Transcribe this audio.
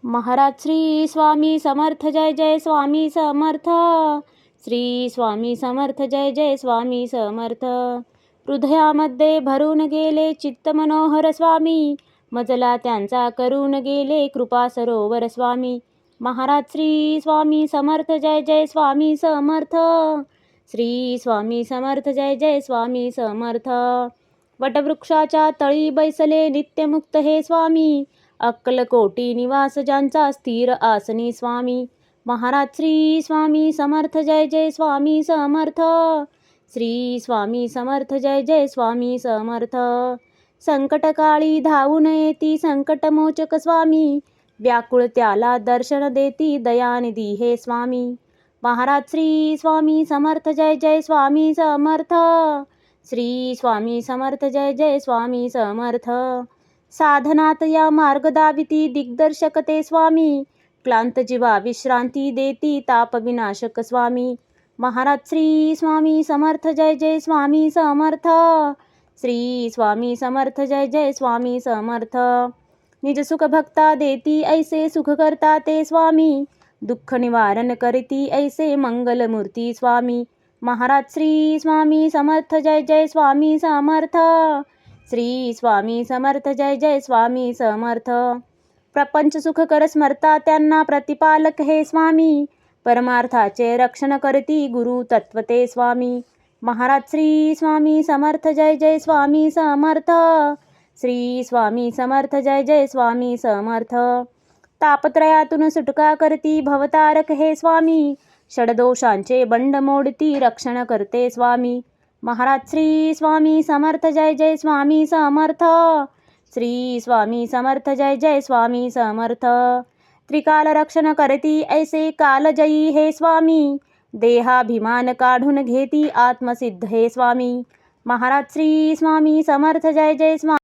महाराज श्री स्वामी समर्थ जय जय स्वामी समर्थ. श्री स्वामी समर्थ जय जय स्वामी समर्थ. हृदयामध्ये भरून गेले चित्त मनोहर स्वामी, मजला त्यांचा करून गेले कृपा सरोवर स्वामी. महाराज श्री स्वामी समर्थ जय जय स्वामी समर्थ. श्री स्वामी समर्थ जय जय स्वामी समर्थ. वटवृक्षाच्या तळी बैसले नित्यमुक्त हे स्वामी, अक्कलकोटी निवास ज्यांचा स्थिर आसनी स्वामी. महाराज श्री स्वामी समर्थ जय जय स्वामी समर्थ. श्री स्वामी समर्थ जय जय स्वामी समर्थ. संकटकाळी धावून येती संकटमोचक स्वामी, व्याकुळ त्याला दर्शन देती दयानिधी हे स्वामी. महाराज श्री स्वामी समर्थ जय जय स्वामी समर्थ. श्री स्वामी समर्थ जय जय स्वामी समर्थ. साधनात या मार्ग दाविती दिग्दर्शक ते स्वामी, क्लांत जीवा विश्रांती देती ताप विनाशक स्वामी. महाराज श्री स्वामी समर्थ जय जय स्वामी समर्थ. श्री स्वामी समर्थ जय जय स्वामी समर्थ. निज सुख भक्ता देती ऐसे सुख करता ते स्वामी, दुःख निवारण करती ऐसे मंगलमूर्ती स्वामी. महाराज श्री स्वामी समर्थ जय जय स्वामी समर्थ. श्री स्वामी समर्थ जय जय स्वामी समर्थ. प्रपंच सुख कर स्मरता त्यांना प्रतिपालक हे स्वामी, परमार्थाचे रक्षण करती गुरु तत्व ते स्वामी. महाराज श्री स्वामी समर्थ जय जय स्वामी समर्थ. श्री स्वामी समर्थ जय जय स्वामी समर्थ. तापत्रयातून सुटका करती भवतारक हे स्वामी, षडदोषांचे बंड मोडती रक्षण करते स्वामी. महाराज श्री स्वामी समर्थ जय जय स्वामी समर्थ. श्री स्वामी समर्थ जय जय स्वामी समर्थ. त्रिकाल रक्षण करती ऐसे कालजयी हे स्वामी, देहाभिमान काढून घेती आत्मसिद्ध हे स्वामी. महाराज श्री स्वामी समर्थ जय जय स्वामी.